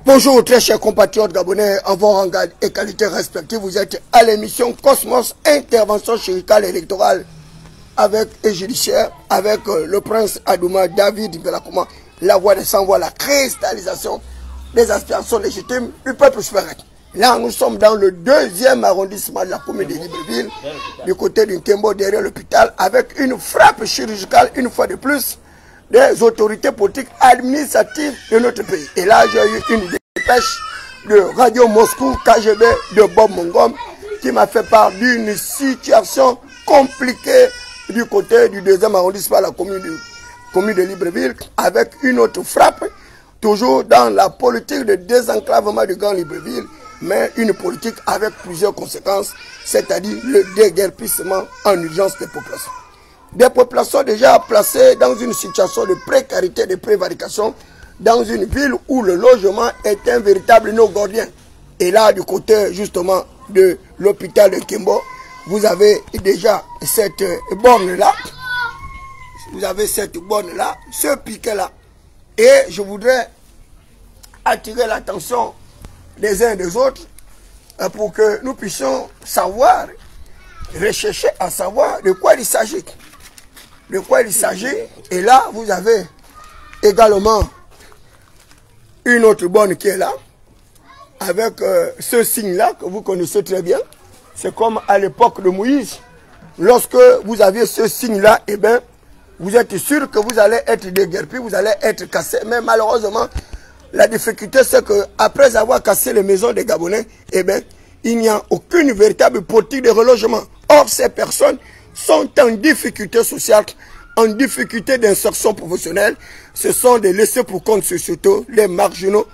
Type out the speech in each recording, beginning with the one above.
Bonjour très chers compatriotes gabonais, en vos rangs et qualités respectives, vous êtes à l'émission Cosmos, intervention chirurgicale électorale avec et judiciaire, avec le prince Adouma David Belakoma, la voix des sans-voix, la cristallisation des aspirations légitimes du peuple souverain. Là, nous sommes dans le 2e arrondissement de la commune de Libreville, du côté du Kembo, derrière l'hôpital, avec une frappe chirurgicale, une fois de plus, des autorités politiques administratives de notre pays. Et là, j'ai eu une dépêche de Radio Moscou, KGB, de Bob Mongom, qui m'a fait part d'une situation compliquée du côté du 2e arrondissement de la commune de Libreville, avec une autre frappe, toujours dans la politique de désenclavement du Grand Libreville, mais une politique avec plusieurs conséquences, c'est-à-dire le déguerpissement en urgence des populations. Des populations déjà placées dans une situation de précarité, de prévarication, dans une ville où le logement est un véritable nœud gordien. Et là, du côté justement de l'hôpital de Kimbo, vous avez déjà cette borne-là. Vous avez cette borne-là, ce piquet-là. Et je voudrais attirer l'attention des uns et des autres pour que nous puissions savoir, rechercher à savoir de quoi il s'agit. De quoi il s'agit. Et là, vous avez également une autre borne qui est là, avec ce signe-là que vous connaissez très bien. C'est comme à l'époque de Moïse. Lorsque vous aviez ce signe-là, eh bien, vous êtes sûr que vous allez être déguerpi, vous allez être cassé. Mais malheureusement, la difficulté, c'est qu'après avoir cassé les maisons des Gabonais, eh bien, il n'y a aucune véritable politique de relogement. Or, ces personnes sont en difficulté sociale, en difficulté d'insertion professionnelle. Ce sont des laissés pour compte sociétaux, les marginaux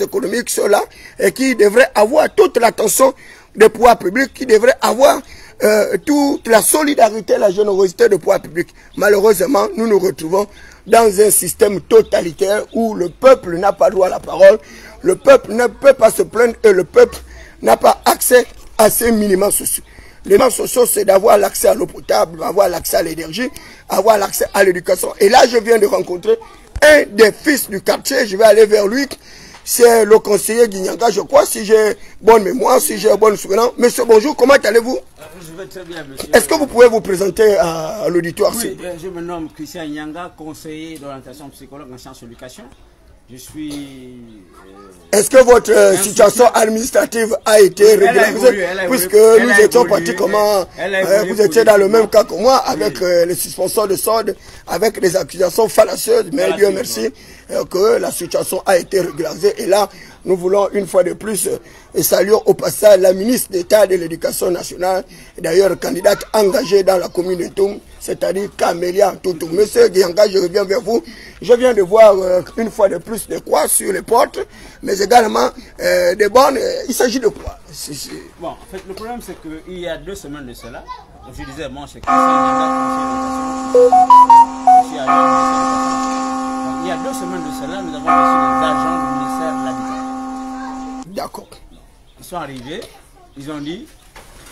économiques, ceux-là, et qui devraient avoir toute l'attention des pouvoirs publics, qui devraient avoir toute la solidarité, la générosité des pouvoirs publics. Malheureusement, nous nous retrouvons dans un système totalitaire où le peuple n'a pas droit à la parole, le peuple ne peut pas se plaindre et le peuple n'a pas accès à ces minima sociaux. Les minima sociaux, c'est d'avoir l'accès à l'eau potable, avoir l'accès à l'énergie, avoir l'accès à l'éducation. Et là, je viens de rencontrer un des fils du quartier, je vais aller vers lui. C'est le conseiller Guignanga, je crois, si j'ai bonne mémoire, si j'ai bonne souvenance. Monsieur, bonjour, comment allez-vous? Je vais très bien, monsieur. Est-ce que vous pouvez vous présenter à l'auditoire? Oui, je me nomme Christian Nyanga, conseiller d'orientation psychologue en sciences de l'éducation. Je suis... Est-ce que votre situation administrative a été régularisée? Puisque nous étions pratiquement... vous étiez dans le même cas que moi, avec les suspensions de solde, avec des accusations fallacieuses, mais Dieu merci que la situation a été régularisée. Et là, nous voulons une fois de plus saluer au passage la ministre d'État de l'Éducation nationale, d'ailleurs candidate engagée dans la commune de Toum, c'est-à-dire Camélia Toutou. Monsieur Guianga, je reviens vers vous. Je viens de voir une fois de plus des croix sur les portes, mais également des bornes. Il s'agit de quoi? Bon, en fait, le problème c'est qu'il y a 2 semaines de cela, je disais, moi c'est Christian Nyanga, conseiller d'orientation. Il y a 2 semaines de cela, nous avons reçu des agents du ministère de l'Habitat. D'accord. Ils sont arrivés, ils ont dit,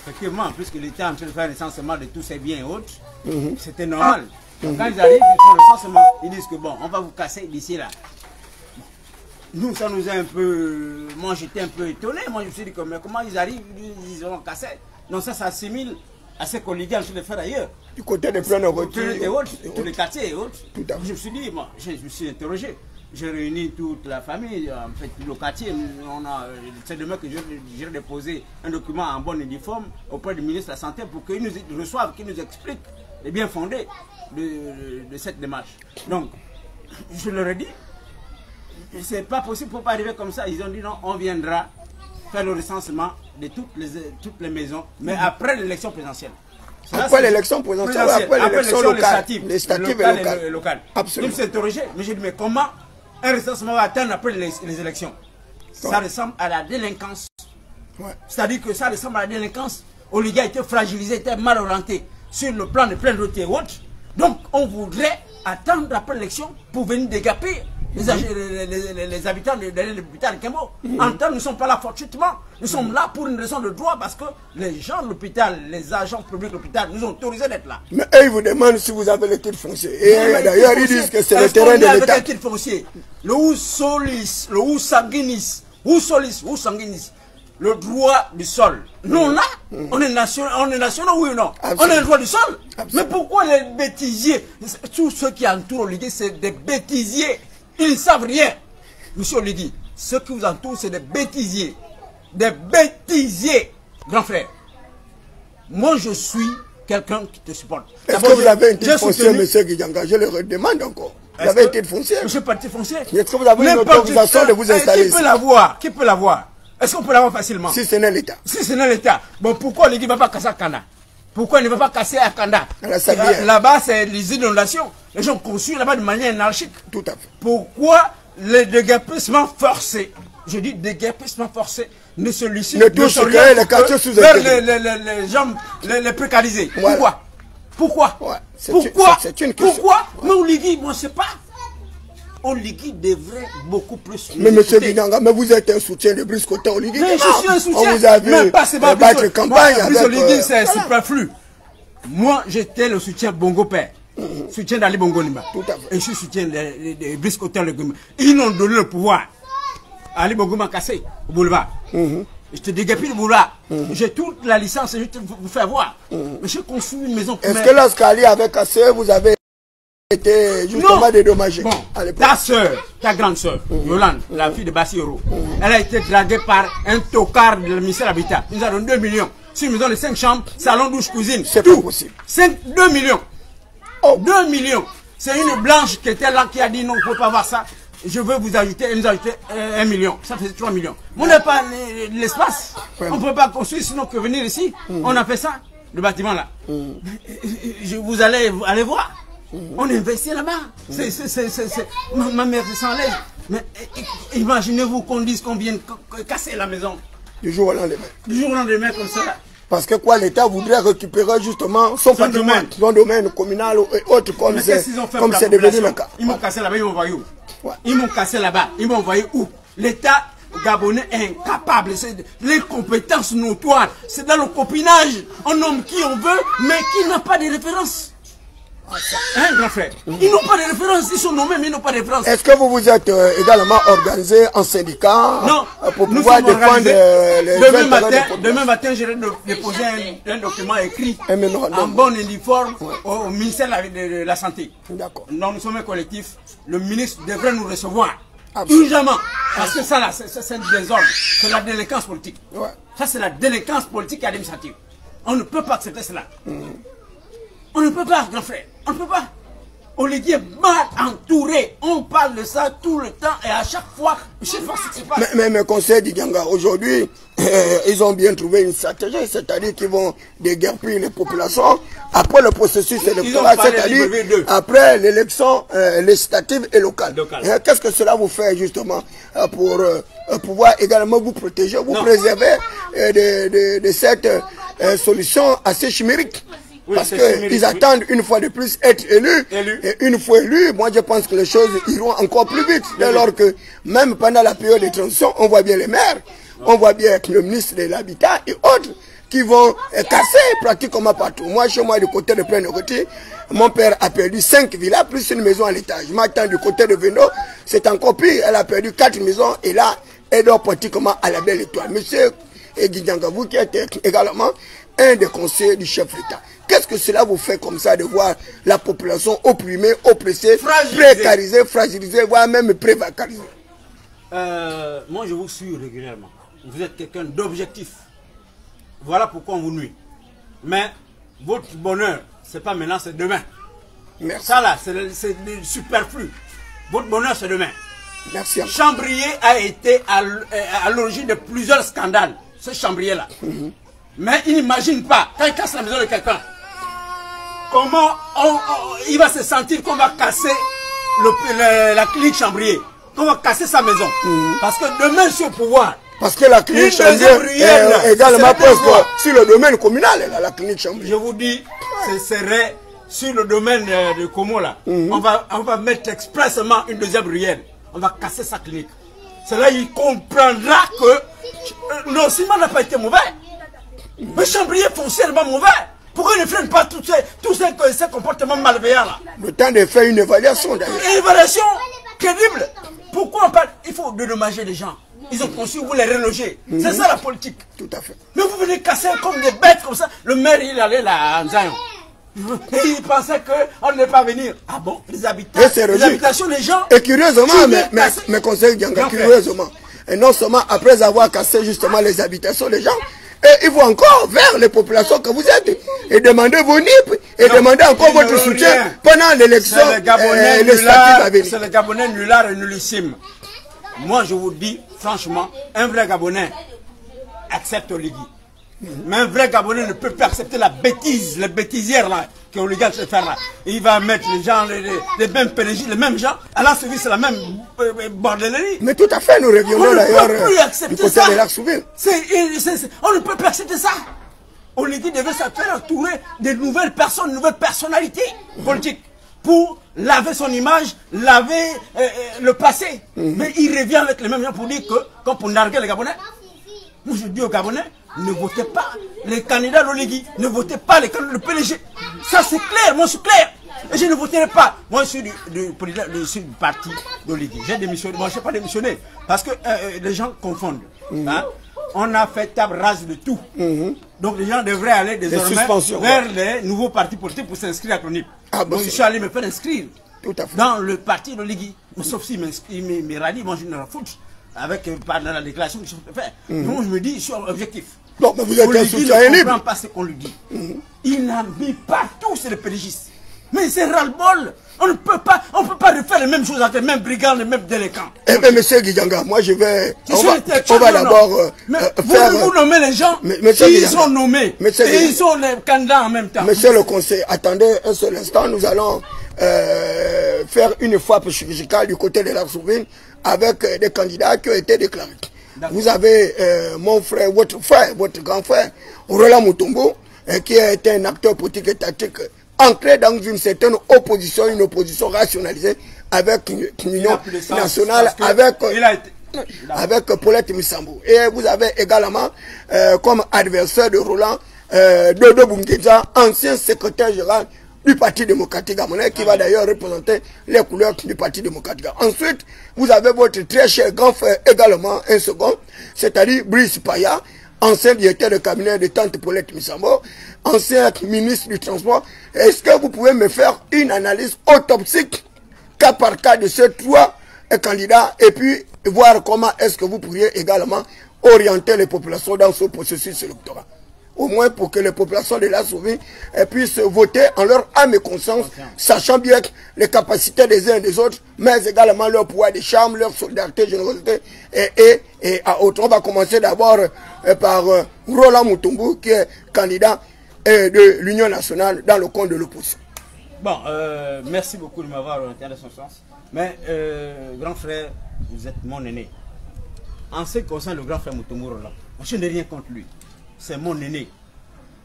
effectivement, puisque l'État est en train de faire le recensement de tous ces biens et autres, c'était normal. Donc, quand ils arrivent, ils font le recensement, ils disent que bon, on va vous casser d'ici là. Nous, ça nous a un peu... Moi, j'étais un peu étonné. Moi, je me suis dit, mais comment ils arrivent, ils ont cassé. Donc ça s'assimile à ce qu'on est en train de faire ailleurs. Du côté des plans de retour et autres, tous les quartiers et autres. Je me suis dit, moi, je me suis interrogé. J'ai réuni toute la famille, en fait, tout le quartier. C'est demain que j'ai déposé un document en bonne et due forme auprès du ministre de la Santé pour qu'il nous reçoive, qu'il nous explique les bien fondés de cette démarche. Donc, je leur ai dit, c'est pas possible, pour pas arriver comme ça. Ils ont dit non, on viendra faire le recensement de toutes les maisons, mais après l'élection présidentielle. Après l'élection présidentielle, après l'élection locale, législative et locale. Absolument. Je me suis interrogé, mais j'ai dit, mais comment un recensement va attendre après les élections? Ça ressemble à la délinquance. Ouais. C'est-à-dire que ça ressemble à la délinquance. Les gars étaient fragilisés, étaient mal orientés sur le plan de plein de routes et autres. Donc, on voudrait attendre après l'élection pour venir dégaper les habitants de l'hôpital de Kembo. En temps, nous ne sommes pas là fortuitement. Nous sommes là pour une raison de droit parce que les gens de l'hôpital, les agents publics de l'hôpital nous ont autorisé d'être là. Mais eux, ils vous demandent si vous avez le titre foncier. Et d'ailleurs, ils disent que c'est le terrain de l'État. Le titre foncier, le Oussolis, le Oussanguinis, Ou solis, ou sanguinis. Le droit du sol. Nous, là, on est nationaux, oui ou non? Absolument. On a le droit du sol. Absolument. Mais pourquoi les bêtisiers, tous ceux qui entourent Oligui, c'est des bêtisiers. Ils ne savent rien. Monsieur Oligui, ceux qui vous entourent, c'est des bêtisiers. Des bêtisiers, grand frère. Moi, je suis quelqu'un qui te supporte. Est-ce que vous avez un titre foncier, monsieur Guidjanga? Je le redemande encore. Vous avez un titre foncier? Je suis pas titre foncier. Est-ce que vous avez une autorisation de vous installer ici? Qui peut l'avoir? Qui peut l'avoir? Est-ce qu'on peut l'avoir facilement? Si ce n'est l'État. Si ce n'est l'État. Bon, pourquoi l'État ne va pas casser à Kanda? Pourquoi il ne va pas casser à Kanda? Là-bas, c'est les inondations. Les gens construisent là-bas de manière anarchique. Tout à fait. Pourquoi les déguerpissements forcés, je dis déguerpissements forcés, ne se lucient ne touchent que les quartiers sous-équilibrés. Les gens, les précarisés. Voilà. Pourquoi? Pourquoi? Pourquoi? C'est une question. Pourquoi? Mais Oligui, moi, je ne sais pas. Oligui devrait beaucoup plus. Mais monsieur Guidjanga, mais vous êtes un soutien de Brice Cotin Oligui. Mais je suis un soutien. On vous a vu battre campagne avec... Brice Oligui, c'est superflu. Moi, j'étais le soutien Bongo Père. Soutien d'Ali Bongo Nimba. Tout à fait. Et je suis soutien de Brice Cotin Oligui. Ils n'ont donné le pouvoir. Ali Bongo m'a cassé au boulevard. Je te déguerpis le boulevard. J'ai toute la licence et je te vous fais voir. Mais j'ai construit une maison. Est-ce que lorsqu'Ali avait cassé, vous avez été justement dédommagé? Bon, ta soeur, ta grande soeur, Yolande, la fille de Bassiro, elle a été draguée par un tocard de ministère de l'Habitat. Nous avons 2 millions. C'est une maison de 5 chambres, salon, douche, cuisine. C'est pas possible. 2 millions. 2 millions. C'est une blanche qui était là qui a dit non, on ne peut pas voir ça. Je veux vous ajouter, elle nous a ajouté 1 million. Ça fait 3 millions. On n'a pas l'espace. On ne peut pas construire sinon que venir ici. On a fait ça, le bâtiment là. Vous allez voir. On investit là-bas. Ma mère s'enlève. Mais imaginez-vous qu'on dise qu'on vient casser la maison. Du jour au lendemain. Du jour au lendemain comme ça. Parce que quoi, l'État voudrait récupérer justement son patrimoine, son domaine communal et autres comme c'est devenu le cas. Ils m'ont cassé là-bas, ils m'ont envoyé où? Ils m'ont cassé là-bas, ils m'ont envoyé où? L'État gabonais est incapable, c'est l'incompétence notoire, c'est dans le copinage. On nomme qui on veut, mais qui n'a pas de référence. Hein, grand frère? Ils n'ont pas de référence, ils sont nommés, mais ils n'ont pas de référence. Est-ce que vous vous êtes également organisé en syndicat? Non, pour pouvoir défendre les demain matin, je vais déposer un document écrit en bon uniforme au ministère de la Santé. D'accord. Donc nous sommes un collectif, le ministre devrait nous recevoir. Urgemment. Parce que ça là, c'est un désordre. C'est la délinquance politique. Ça, c'est la délinquance politique et administrative. On ne peut pas accepter cela. On ne peut pas, grand frère. On ne peut pas. Oligui est mal entouré. On parle de ça tout le temps et à chaque fois, je sais pas ce qui se passe. Mais conseil Guidjanga, aujourd'hui, ils ont bien trouvé une stratégie, c'est-à-dire qu'ils vont déguerpir les populations après le processus électoral, c'est-à-dire après l'élection législative et locale. Qu'est-ce que cela vous fait justement pour pouvoir également vous protéger, vous préserver de cette solution assez chimérique? Oui, parce qu'ils attendent une fois de plus être élus. Et une fois élus, moi je pense que les choses iront encore plus vite. Dès lors que même pendant la période de transition, on voit bien les maires, on voit bien le ministre de l'Habitat et autres qui vont casser pratiquement partout. Moi, chez moi, du côté de Plein-Noroti, mon père a perdu 5 villas plus une maison à l'étage. Maintenant, du côté de Vendo, c'est encore pire. Elle a perdu 4 maisons et là, elle dort pratiquement à la belle étoile. Monsieur Guidjanga, vous qui êtes également un des conseillers du chef d'État. Qu'est-ce que cela vous fait comme ça de voir la population opprimée, oppressée, précarisée, fragilisée, voire même prévacarisée? Moi, je vous suis régulièrement. Vous êtes quelqu'un d'objectif. Voilà pourquoi on vous nuit. Mais votre bonheur, c'est pas maintenant, c'est demain. Merci. Ça là, c'est superflu. Votre bonheur, c'est demain. Merci. Chambrier a été à l'origine de plusieurs scandales. Ce chambrier-là. Mais il n'imagine pas, quand il casse la maison de quelqu'un, comment il va se sentir qu'on va casser la clinique Chambrier, qu'on va casser sa maison. Parce que demain, sur le pouvoir. Parce que la clinique Chambrier est également presque sur le domaine communal, la clinique Chambrier. Je vous dis, ce serait sur le domaine de Como là. On va mettre expressément une deuxième ruelle. On va casser sa clinique. C'est là il comprendra que non, Simon n'a pas été mauvais. Mais Chambrier foncièrement mauvais. Pourquoi il ne freine pas tous ces comportements malveillants là? Le temps de faire une évaluation d'ailleurs. Une évaluation crédible. Pourquoi on parle? Il faut dédommager les gens. Ils ont conçu, vous les relogez. C'est ça la politique. Tout à fait. Mais vous venez casser comme des bêtes comme ça. Le maire, il allait là en Zion. Et il pensait qu'on ne devait pas venir. Ah bon? Les habitations des gens. Et curieusement, mes conseils Djanga, curieusement. Et non seulement après avoir cassé justement les habitations des gens, et ils vont encore vers les populations que vous êtes et demander vos NIP et demander encore votre soutien pendant l'élection législative. C'est le Gabonais nulard et nullissime. Moi, je vous dis, franchement, un vrai Gabonais accepte Oligui. Mais un vrai Gabonais ne peut pas accepter la bêtise, les bêtisières là, qu'Oligui se faire là. Il va mettre les gens, les mêmes PNJ, les mêmes gens, à la service, c'est la même bordellerie. Mais tout à fait, nous reviendrons d'ailleurs du côté ça. de l'Arc-Souville. On ne peut pas accepter ça. Oligui devait se faire entourer de nouvelles personnes, de nouvelles personnalités politiques pour laver son image, laver le passé. Mais il revient avec les mêmes gens pour dire que, comme pour narguer les Gabonais, moi je dis aux Gabonais, ne votez pas les candidats d'Oligui, ne votez pas les candidats de PLG. Ça c'est clair, moi je suis clair. Et je ne voterai pas. Moi je suis du parti d'Oligui. J'ai démissionné, moi je n'ai pas démissionné. Parce que les gens confondent. Hein? On a fait table rase de tout. Donc les gens devraient aller désormais vers les nouveaux partis politiques pour s'inscrire à Chronique. Donc je suis allé me faire inscrire dans le parti d'Oligui. Sauf s'il me rallie, moi je ne m'en fous. Avec par la déclaration que je peux faire. Moi je me dis, je suis objectif. Non, mais vous êtes un soutien libre. Il ne comprend pas ce qu'on lui dit. Il n'habille pas tous les pélégistes. Mais c'est ras-le-bol. On ne peut pas refaire les mêmes choses avec les mêmes brigands, les mêmes délinquants. Eh bien, monsieur Guidjanga, moi je vais. On va d'abord. Vous nommez les gens qui sont nommés. Et ils sont les candidats en même temps. Monsieur le conseil, attendez un seul instant. Nous allons faire une fois chirurgicale du côté de l'Arc-Souville avec des candidats qui ont été déclarés. Vous avez mon frère, votre grand frère, Roland Mutombo, qui est un acteur politique étatique ancré dans une certaine opposition, une opposition rationalisée avec une union nationale, avec Paulette Missambo. Et vous avez également comme adversaire de Roland, Dodo Boumdeza, ancien secrétaire général du Parti démocratique gabonais, qui va d'ailleurs représenter les couleurs du Parti démocratique. Ensuite, vous avez votre très cher grand frère également, un second, c'est-à-dire Brice Paya, ancien directeur de cabinet de Tante Paulette Missambo, ancien ministre du Transport. Est-ce que vous pouvez me faire une analyse autopsique, cas par cas, de ces trois candidats, et puis voir comment est-ce que vous pourriez également orienter les populations dans ce processus électoral? Au moins pour que les populations de l'Arc-Souville puissent voter en leur âme et conscience, sachant bien les capacités des uns et des autres, mais également leur pouvoir de charme, leur solidarité, générosité et à autres. On va commencer d'abord par Roland Mutombo, qui est candidat de l'Union nationale dans le compte de l'opposition. Bon, merci beaucoup de m'avoir orienté dans ce sens. Mais, grand frère, vous êtes mon aîné. En ce qui concerne le grand frère Mutombo Roland, je n'ai rien contre lui. C'est mon aîné.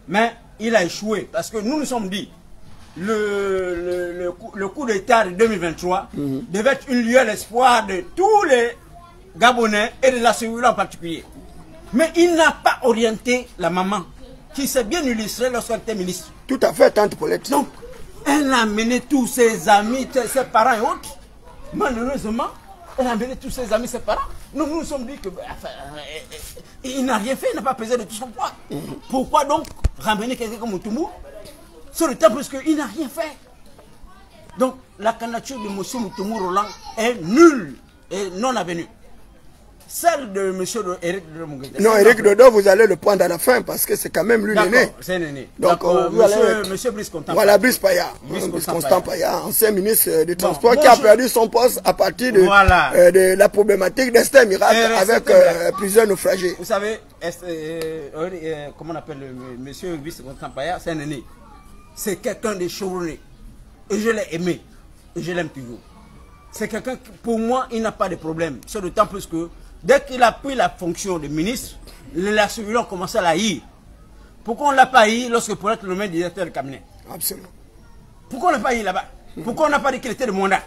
Mais il a échoué parce que nous nous sommes dit le coup d'État de 2023 devait être une lueur d'espoir de tous les Gabonais et de la Civile en particulier. Mais il n'a pas orienté la maman qui s'est bien illustrée lorsqu'elle était ministre. Tout à fait, Tante Paulette. Donc, elle a mené tous ses amis, ses parents et autres. Malheureusement, elle a mené tous ses amis, ses parents. Nous nous sommes dit que il n'a rien fait, il n'a pas pesé de tout son poids. Pourquoi donc ramener quelqu'un comme Mutombo sur le temps parce qu'il n'a rien fait? Donc la candidature de M. Mutombo Roland est nulle et non avenue. Celle de M. Eric Dodo Mungeta. Non, Eric Dodo, vous allez le prendre à la fin parce que c'est quand même lui l'aîné. C'est l'aîné. Donc, monsieur Brice Constant. Voilà, Brice Paya. Brice Constant Paya, ancien ministre du Transport, qui a perdu son poste à partir de la problématique d'Esther Miracle avec plusieurs naufragés. Vous savez, comment on appelle monsieur Brice Constant Paya, c'est un aîné. C'est quelqu'un de chevronné. Et je l'ai aimé. Et je l'aime toujours. C'est quelqu'un qui, pour moi, il n'a pas de problème. C'est d'autant plus que dès qu'il a pris la fonction de ministre, les civils ont commencé à l'haïr. Pourquoi on ne l'a pas haï lorsque pour être le même directeur de cabinet? Absolument. Pourquoi on ne l'a pas haï là-bas? Pourquoi on n'a pas dit qu'il était de mandat?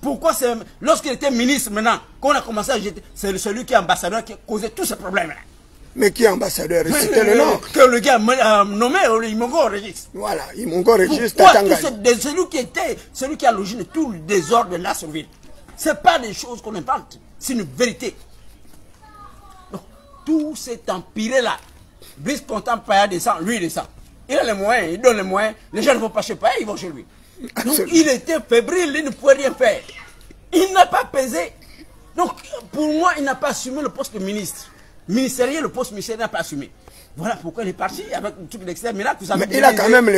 Pourquoi c'est lorsqu'il était ministre maintenant, qu'on a commencé à jeter, c'est celui qui est ambassadeur qui a causé tous ces problèmes-là? Mais qui est ambassadeur? C'était le nom. Que le gars a nommé Imongo Régis. Voilà, Imongo Régis Tatanga. Celui qui a logé tout le désordre de la Soviet. Ce n'est pas des choses qu'on invente, c'est une vérité. tout s'est empiré là. Brice Constant Paya descend, lui il descend. Il a les moyens, il donne les moyens. Les gens ne vont pas chez Paya, ils vont chez lui. Donc il était fébrile, il ne pouvait rien faire. Il n'a pas pesé. Donc pour moi, il n'a pas assumé le poste de ministre. Ministériel, le poste ministériel n'a pas assumé. Voilà pourquoi il est parti avec le truc d'extérieur. Mais là, vous savez, il a quand même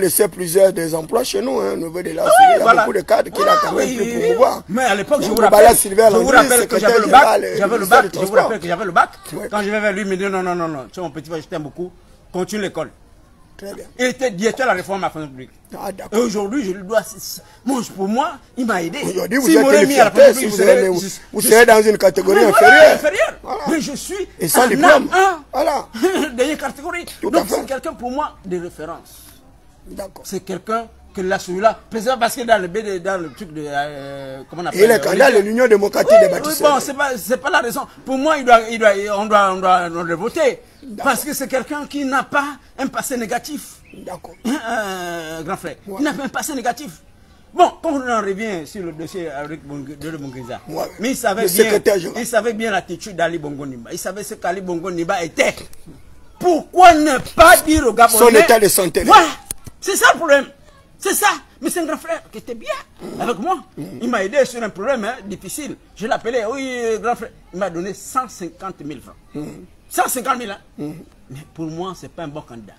laissé, plusieurs des emplois chez nous, au niveau de la il y a beaucoup de cadres qu'il a quand même pris pour pouvoir. Mais à l'époque, je vous rappelle que j'avais le bac. Je vous rappelle que j'avais le bac. Quand je vais vers lui, il me dit non, tu es mon petit frère, je t'aime beaucoup, continue l'école. Très bien. Il était directeur de la réforme de la fonction publique. Et aujourd'hui, je lui dois. Pour moi, il m'a aidé. Aujourd'hui, vous êtes mis à la fonction publique. Vous serez dans une catégorie inférieure. Voilà. Mais je suis. Et sans diplôme. Voilà. Dernière catégorie. Donc, c'est quelqu'un pour moi de référence. D'accord. C'est quelqu'un que là, celui-là. Parce que dans le truc de. Comment on appelle. Il est candidat de l'Union démocratique des bâtisseurs. Bon, c'est pas la raison. Pour moi, on doit le voter. Parce que c'est quelqu'un qui n'a pas un passé négatif. D'accord. Grand frère. Ouais. Il n'a pas un passé négatif. Bon, quand on en revient sur le dossier avec de Bongeza, mais il savait bien l'attitude d'Ali Bongo Nimba. Il savait ce qu'Ali Bongo Nimba était. Pourquoi ne pas dire au Gabonais son état de santé? Voilà. C'est ça le problème. C'est ça. Mais c'est un grand frère qui était bien avec moi. Il m'a aidé sur un problème difficile. Je l'appelais, oui, grand frère. Il m'a donné 150 000 francs. 150 000, hein. Mais pour moi, ce n'est pas un bon candidat.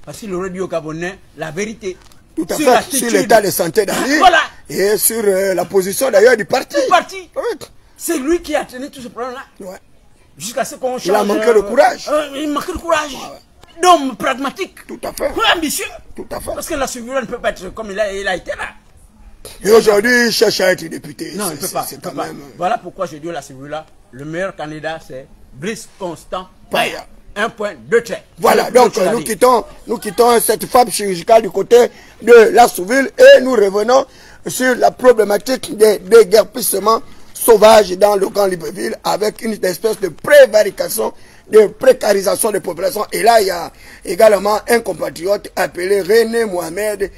Parce qu'il aurait dit au Gabonais la vérité. Tout à fait, sur l'état de santé d'Ali. Voilà. Et sur la position d'ailleurs du parti. C'est lui qui a tenu tout ce problème-là. Ouais. Jusqu'à ce qu'on change. Il a manqué de courage. Il manquait de courage. D'homme pragmatique. Tout à fait. Ambitieux. Tout à fait. Parce que la Suivula ne peut pas être comme il a été là. Et aujourd'hui, il cherche à être député. Non, il ne peut pas. Voilà pourquoi je dis la Suivula, le meilleur candidat, c'est Brice Constant Paya. 1.2 traits. Voilà, donc nous quittons cette fable chirurgicale du côté de la Souville et nous revenons sur la problématique des déguerpissements sauvages dans le Grand Libreville avec une espèce de prévarication, de précarisation des populations. Et là, il y a également un compatriote appelé René Mohamed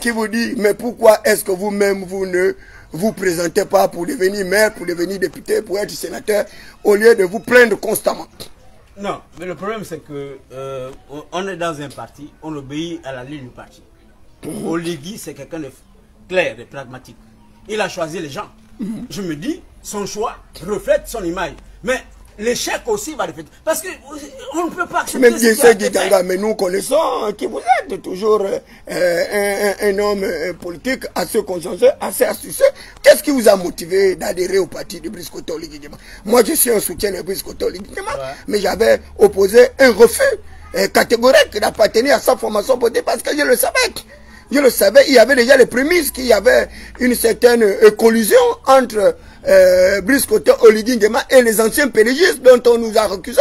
qui vous dit, mais pourquoi est-ce que vous-même, vous ne vous présentez pas pour devenir maire, pour devenir député, pour être sénateur, au lieu de vous plaindre constamment? Non, mais le problème c'est que on est dans un parti, on obéit à la ligne du parti. Oligui, c'est quelqu'un de clair, de pragmatique. Il a choisi les gens. Je me dis, son choix reflète son image. Mais l'échec aussi va refléter. Parce qu'on ne peut pas accepter. Même Giganga, mais nous connaissons qui vous êtes toujours un homme politique assez consciencieux, assez astucieux. Qu'est-ce qui vous a motivé d'adhérer au parti de Brice Constant Oligui Nguema? Moi, je suis un soutien de Brice Constant Oligui Nguema, mais j'avais opposé un refus catégorique d'appartenir à sa formation politique parce que je le savais. Je le savais, il y avait déjà les prémices qu'il y avait une certaine collusion entre Brice Constant Oligui Nguema et les anciens PDG dont on nous a recusés.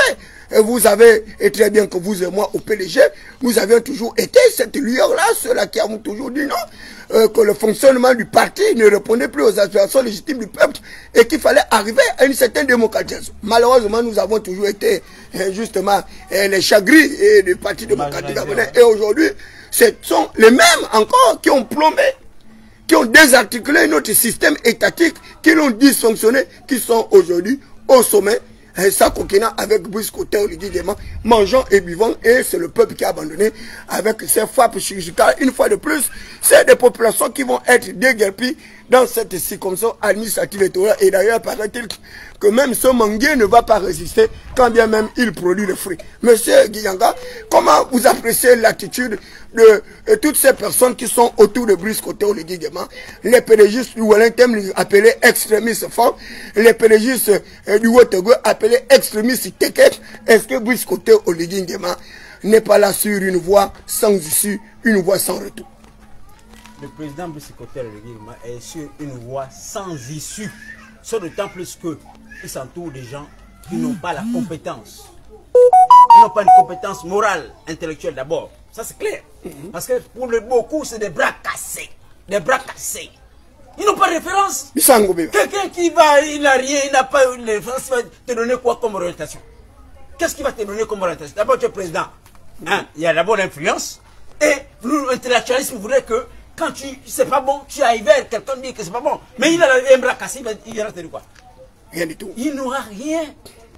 Et vous savez très bien que vous et moi au PDG, nous avions toujours été cette lueur-là, ceux-là qui ont toujours dit non, que le fonctionnement du parti ne répondait plus aux aspirations légitimes du peuple et qu'il fallait arriver à une certaine démocratisation. Malheureusement, nous avons toujours été justement les chagris du Parti démocratique gabonais. Et aujourd'hui, ce sont les mêmes encore qui ont plombé, qui ont désarticulé notre système étatique, qui l'ont dysfonctionné, qui sont aujourd'hui au sommet. Ça coquina avec Brice Constant Oligui Nguema, mangeant et buvant, et c'est le peuple qui a abandonné avec ses frappes chirurgicales. Une fois de plus, c'est des populations qui vont être déguerpies dans cette circonscription administrative électorale. Et d'ailleurs, paraît-il que même ce manguier ne va pas résister quand bien même il produit le fruit. Monsieur Giyanga, comment vous appréciez l'attitude de toutes ces personnes qui sont autour de Brice Constant Oligui Nguema, les pédagistes du Wellington appelés extrémistes forts, les pédagistes du Haut-Togo appelés extrémistes Teket? Est-ce que Brice Constant Oligui Nguema n'est pas là sur une voie sans issue, une voie sans retour? Le président Brice Constant Oligui Nguema est sur une voie sans issue, sauf d'autant plus qu'il s'entoure des gens qui n'ont pas la compétence. Ils n'ont pas une compétence morale, intellectuelle d'abord. Ça c'est clair. Parce que pour beaucoup, c'est des bras cassés. Des bras cassés. Ils n'ont pas de référence. Quelqu'un qui va, il n'a rien, il n'a pas de référence, va te donner quoi comme orientation? Qu'est-ce qu'il va te donner comme orientation? D'abord, tu es président. Hein? Il y a d'abord l'influence. Et l'intellectualisme voudrait que quand c'est pas bon, tu ailles vers quelqu'un qui dit que c'est pas bon. Mais il a un bras cassé, il va te dire quoi? Rien du tout. Il n'aura rien.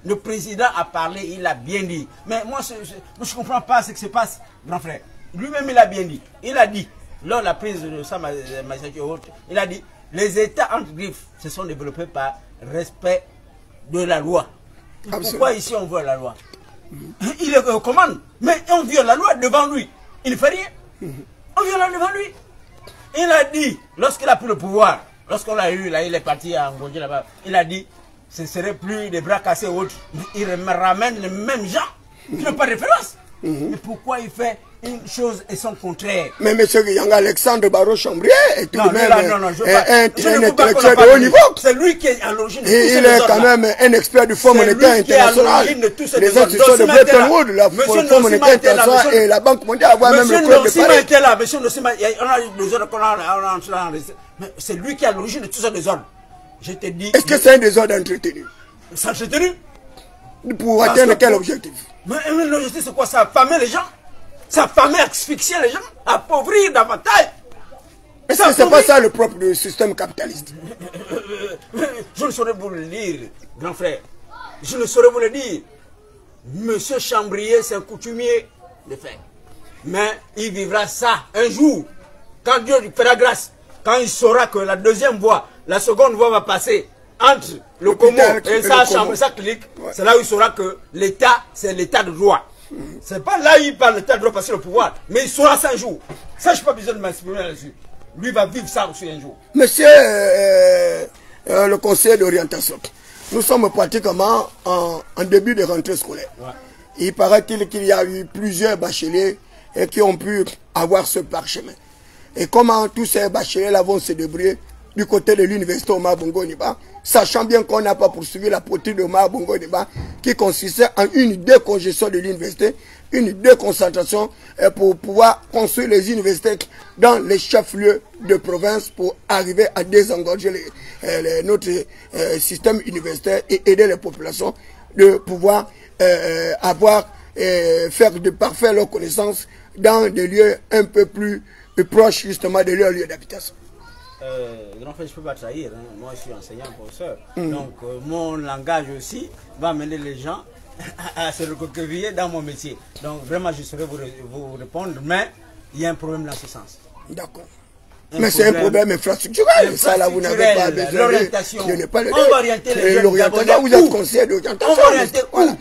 Le président a parlé, il a bien dit. Mais moi, je ne comprends pas ce qui se passe, grand frère. Lui-même, il a bien dit. Il a dit, lors de la prise de sa majesté haute, il a dit, les États entre griffes se sont développés par respect de la loi. Absolument. Pourquoi ici on veut la loi? Il commande, mais on viole la loi devant lui. Il ne fait rien. On viole la loi devant lui. Il a dit, lorsqu'il a pris le pouvoir, lorsqu'on l'a eu, là, il est parti à Angola là-bas, il a dit, ce ne serait plus des bras cassés ou autres. Il me ramène les mêmes gens qui n'ont pas de référence. Mais pourquoi il fait une chose et son contraire? Mais M. Yang Alexandre Barreau-Chambrier est tout de même un intellectuel de haut niveau. C'est lui qui est à l'origine de tout il est quand même un expert du Fonds monétaire international. Les institutions de Bretton Woods, le Fonds monétaire international et la Banque mondiale, avoir même le club de Paris. Était là, M. Nossima, on a eu des ordres qu'on a mais c'est lui qui est à l'origine de tout ce désordre. Je te dis. Est-ce que c'est un désordre entretenu? C'est entretenu? Pour atteindre quel objectif? Mais l'objectif c'est quoi? Ça affamer les gens? Ça affamer, asphyxier les gens? Appauvrir davantage? Est-ce que c'est pas ça le propre du système capitaliste? Je ne saurais vous le dire, grand frère. Je ne saurais vous le dire. Monsieur Chambrier, c'est un coutumier de fait. Mais il vivra ça un jour. Quand Dieu lui fera grâce. Quand il saura que la deuxième voie, la seconde voie va passer entre le Congo et sa chambre, sa clique, c'est là où il saura que l'État, c'est l'État de droit. C'est pas là où il parle l'État de droit passer le pouvoir, mais il saura ça un jour. Ça, je n'ai pas besoin de m'exprimer là-dessus. Lui va vivre ça aussi un jour. Monsieur le conseiller d'orientation, nous sommes pratiquement en début de rentrée scolaire. Ouais. Il paraît-il qu'il y a eu plusieurs bacheliers qui ont pu avoir ce parchemin. Et comment tous ces bacheliers-là vont se débrouiller du côté de l'université Omar Bongo Ondimba, sachant bien qu'on n'a pas poursuivi la politique de Omar Bongo Ondimba qui consistait en une décongestion de l'université, une déconcentration pour pouvoir construire les universités dans les chefs-lieux de province pour arriver à désengorger notre système universitaire et aider les populations de pouvoir faire de parfaire leur connaissance dans des lieux un peu plus proches justement de leur lieu d'habitation. Grand frère, je ne peux pas trahir, hein. Moi je suis enseignant professeur, donc mon langage aussi va amener les gens à se recroqueviller dans mon métier. Donc vraiment je saurais vous répondre, mais il y a un problème dans ce sens. D'accord. Mais c'est un problème infrastructurel, ça là vous n'avez pas besoin l'orientation. Je n'ai pas le on va orienter les jeunes l'orientation, vous êtes conseiller d'orientation. On va orienter voilà.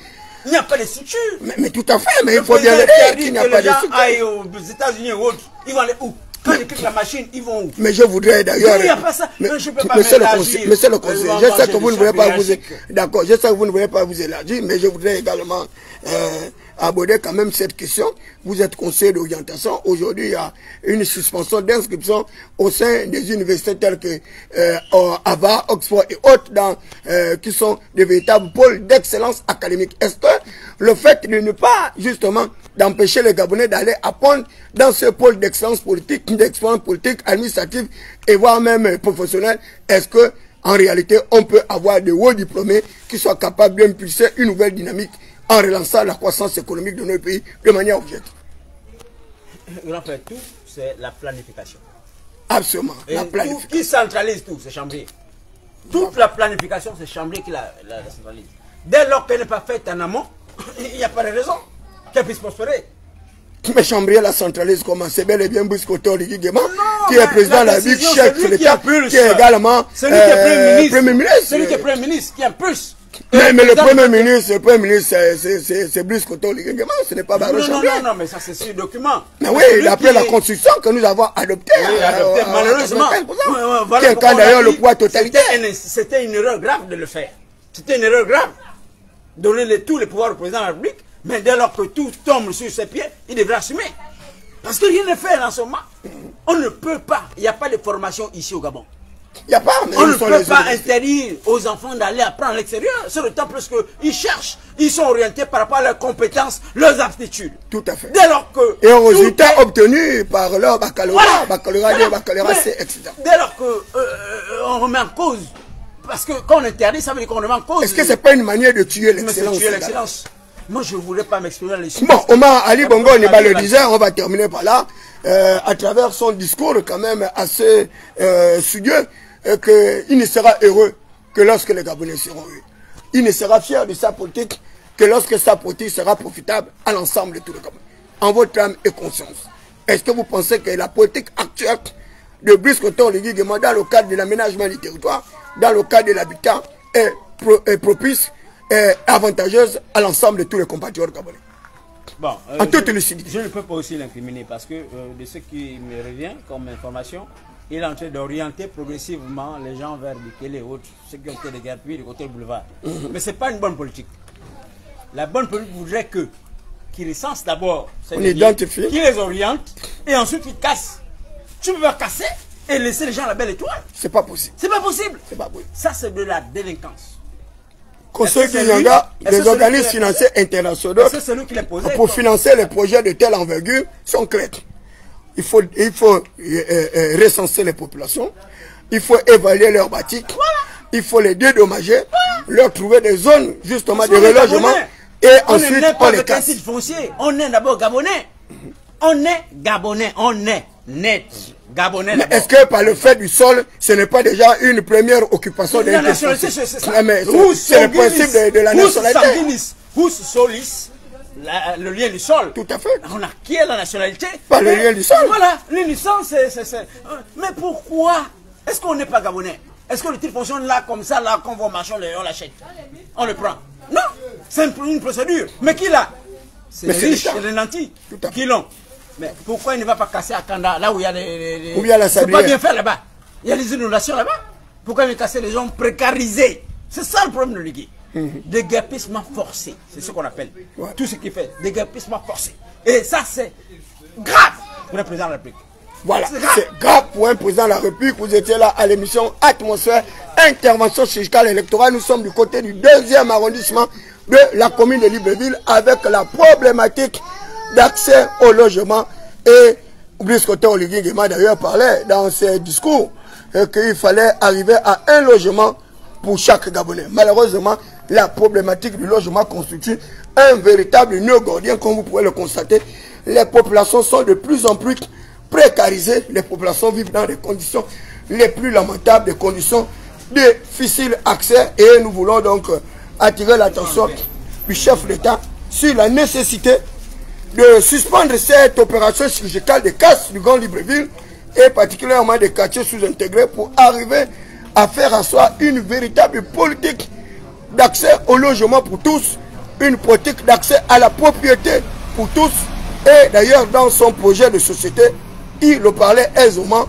Il n'y a pas de structure. Mais tout à fait, mais il faut bien le dire qu'il n'y a pas de structure. Aillent aux États-Unis ou autres, ils vont aller où? Quand ils cliquent la machine, ils vont où? Mais je voudrais d'ailleurs. Il n'y a pas ça. Mais je peux pas monsieur le conseiller, je sais que vous ne voulez pas vous. D'accord, je sais que vous ne voulez pas vous élargir, mais je voudrais également aborder quand même cette question. Vous êtes conseiller d'orientation. Aujourd'hui, il y a une suspension d'inscription au sein des universités telles que Harvard, Oxford et autres, qui sont des véritables pôles d'excellence académique. Est-ce que le fait de ne pas, justement, d'empêcher les Gabonais d'aller apprendre dans ce pôle d'excellence politique, administrative et voire même professionnelle, est-ce que en réalité on peut avoir des hauts diplômés qui soient capables d'impulser une nouvelle dynamique en relançant la croissance économique de notre pays de manière objective? Grand frère, tout c'est la planification. Absolument. Et la planification. Qui centralise tout, c'est Chambrier. Toute la planification, c'est Chambrier qui la centralise. Dès lors qu'elle n'est pas faite en amont, il n'y a pas de raison qu'elle puisse prospérer. Mais Chambrier la centralise comment? C'est bel et bien Briskoto Ligigema, qui est président de la Ligue, chef de l'État, qui est également Premier ministre. Celui qui est Premier ministre, qui impulse. Mais le Premier ministre, c'est Briskoto Ligigema, ce n'est pas Barreau Chambrier. Non, mais ça c'est sur le document. Mais oui, après la constitution que nous avons adoptée. Malheureusement. Qui incarne d'ailleurs le pouvoir totalitaire. C'était une erreur grave de le faire. C'était une erreur grave. Donner tous les pouvoirs au président de la République. Mais dès lors que tout tombe sur ses pieds, il devra assumer. Parce que rien n'est fait en ce moment. On ne peut pas. Il n'y a pas de formation ici au Gabon. Il n'y a pas. Mais on ne peut pas interdire aux enfants d'aller apprendre à l'extérieur. C'est le temps parce qu'ils cherchent. Ils sont orientés par rapport à leurs compétences, leurs aptitudes. Tout à fait. Dès lors que. Et aux résultats obtenus par leur baccalauréat, baccalauréat C, etc. Dès lors qu'on remet en cause. Parce que quand on interdit, ça veut dire qu'on remet en cause. Est-ce que ce n'est pas une manière de tuer l'excellence? Moi, je ne voulais pas m'exprimer là-dessus. Bon, Omar Ali Bongo Ondimba le disait, on va terminer par là, à travers son discours quand même assez studieux, qu'il ne sera heureux que lorsque les Gabonais seront heureux. il ne sera fier de sa politique que lorsque sa politique sera profitable à l'ensemble de tout le Cameroun. En votre âme et conscience. Est-ce que vous pensez que la politique actuelle de Brice Oligui Nguema dans le cadre de l'aménagement du territoire, dans le cadre de l'habitat, est propice et avantageuse à l'ensemble de tous les compatriotes camerounais? Bon, en toute lucidité. Je ne peux pas aussi l'incriminer parce que de ce qui me revient comme information, il est en train d'orienter progressivement les gens vers Bikele et autres, ceux qui ont été déguerpis du côté du boulevard. Mais ce n'est pas une bonne politique. La bonne politique voudrait qu'ils recensent d'abord ces identifie, qu'ils les orientent et ensuite ils cassent. Tu peux pas casser et laisser les gens à la belle étoile. C'est pas possible. C'est pas possible. C'est pas possible. Ça, c'est de la délinquance. Conseil Kinyanga, des organismes financiers internationaux pour financer les projets de telle envergure sont clairs. Il faut recenser les populations, il faut évaluer leurs bâtis, il faut les dédommager, leur trouver des zones justement de relogement et ensuite on les casse. On est d'abord Gabonais. On est Gabonais, on est net Gabonais. Est-ce que par le fait du sol, ce n'est pas déjà une première occupation de la nationalité? C'est le principe de la nationalité. Hous solis, le lien du sol. Tout à fait. On a qui est la nationalité? Par le lien du sol. Voilà, le lien du sol, c'est... Mais pourquoi? Est-ce qu'on n'est pas Gabonais? Est-ce que le titre fonctionne là, comme ça, là, quand on marche, on l'achète? On le prend? Non, c'est une procédure. Mais qui l'a? C'est les riches, c'est les nantis qui l'ont. Mais pourquoi il ne va pas casser à Kanda, là où il y a les... C'est pas bien fait là-bas. Il y a des inondations là-bas. Pourquoi il veut casser les gens précarisés? C'est ça le problème de l'Uruguay. Déguerpissement forcé, c'est ce qu'on appelle. Tout ce qu'il fait, déguerpissement forcé. Et ça, c'est grave pour le président de la République. Voilà, c'est grave pour un président de la République. Vous étiez là à l'émission Atmosphère, intervention chirurgicale électorale. Nous sommes du côté du 2e arrondissement de la commune de Libreville avec la problématique d'accès au logement. Et Brice Oligui Nguema d'ailleurs parlait dans ses discours qu'il fallait arriver à un logement pour chaque Gabonais. Malheureusement, la problématique du logement constitue un véritable nœud gordien, comme vous pouvez le constater. Les populations sont de plus en plus précarisées. Les populations vivent dans des conditions les plus lamentables, des conditions de difficile accès. Et nous voulons donc attirer l'attention du chef d'État sur la nécessité de suspendre cette opération chirurgicale de casse du Grand Libreville et particulièrement des quartiers sous-intégrés pour arriver à faire asseoir une véritable politique d'accès au logement pour tous, une politique d'accès à la propriété pour tous. Et d'ailleurs, dans son projet de société, il le parlait aisément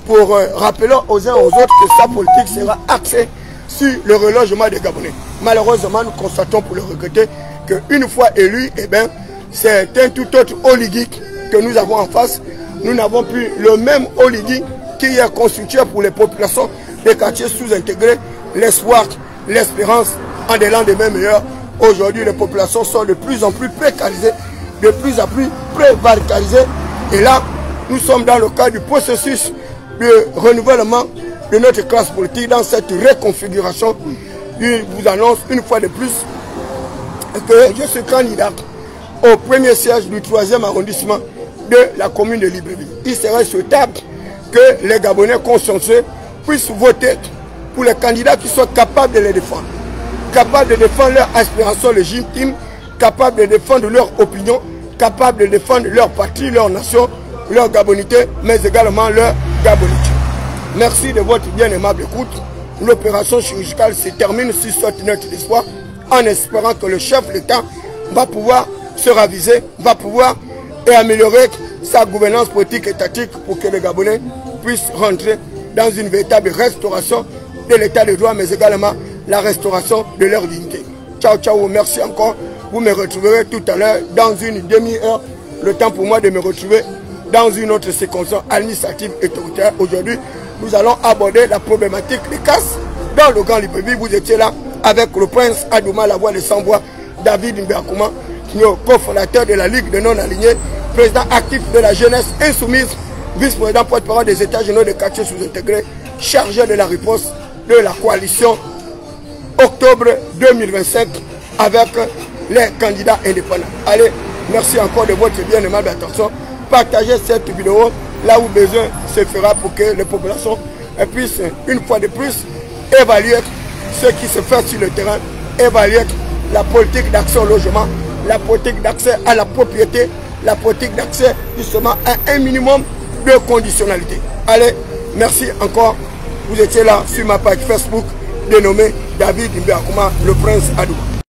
pour rappeler aux uns aux autres que sa politique sera axée sur le relogement des Gabonais. Malheureusement, nous constatons pour le regretter qu'une fois élu, eh bien, c'est un tout autre oligarque que nous avons en face. Nous n'avons plus le même oligarque qui est constitué pour les populations des quartiers sous-intégrés, l'espoir, l'espérance en des lendemains meilleurs. Aujourd'hui, les populations sont de plus en plus précarisées, de plus en plus prévaricalisées. Et là, nous sommes dans le cadre du processus de renouvellement de notre classe politique. Dans cette reconfiguration, je vous annonce une fois de plus que je suis candidat au premier siège du 3e arrondissement de la commune de Libreville. Il serait souhaitable que les Gabonais consciencieux puissent voter pour les candidats qui sont capables de les défendre, capables de défendre leur aspiration légitime, capables de défendre leur opinion, capables de défendre leur patrie, leur nation, leur gabonité, mais également leur gabonité. Merci de votre bien aimable écoute. L'opération chirurgicale se termine sur cette note d'espoir, en espérant que le chef d'État va pouvoir se raviser, va pouvoir améliorer sa gouvernance politique étatique pour que les Gabonais puissent rentrer dans une véritable restauration de l'état de droit, mais également la restauration de leur dignité. Ciao, ciao, merci encore. Vous me retrouverez tout à l'heure dans une demi-heure, le temps pour moi de me retrouver dans une autre séquence administrative et autoritaire. Aujourd'hui, nous allons aborder la problématique des casses dans le Grand Libreville. Vous étiez là avec le prince Adouma, la voix de sans-voix, David Mberkouma, cofondateur de la Ligue des non-alignés, président actif de la jeunesse insoumise, vice-président porte-parole des États généraux des quartiers sous-intégrés, chargé de la réponse de la coalition octobre 2025 avec les candidats indépendants. Allez, merci encore de votre bien aimable attention. Partagez cette vidéo là où besoin se fera pour que les populations puissent une fois de plus évaluer ce qui se fait sur le terrain évaluer la politique d'accès au logement, la politique d'accès à la propriété, la politique d'accès justement à un minimum de conditionnalité. Allez, merci encore. Vous étiez là sur ma page Facebook dénommée David Mbeakouma, le prince Adouma.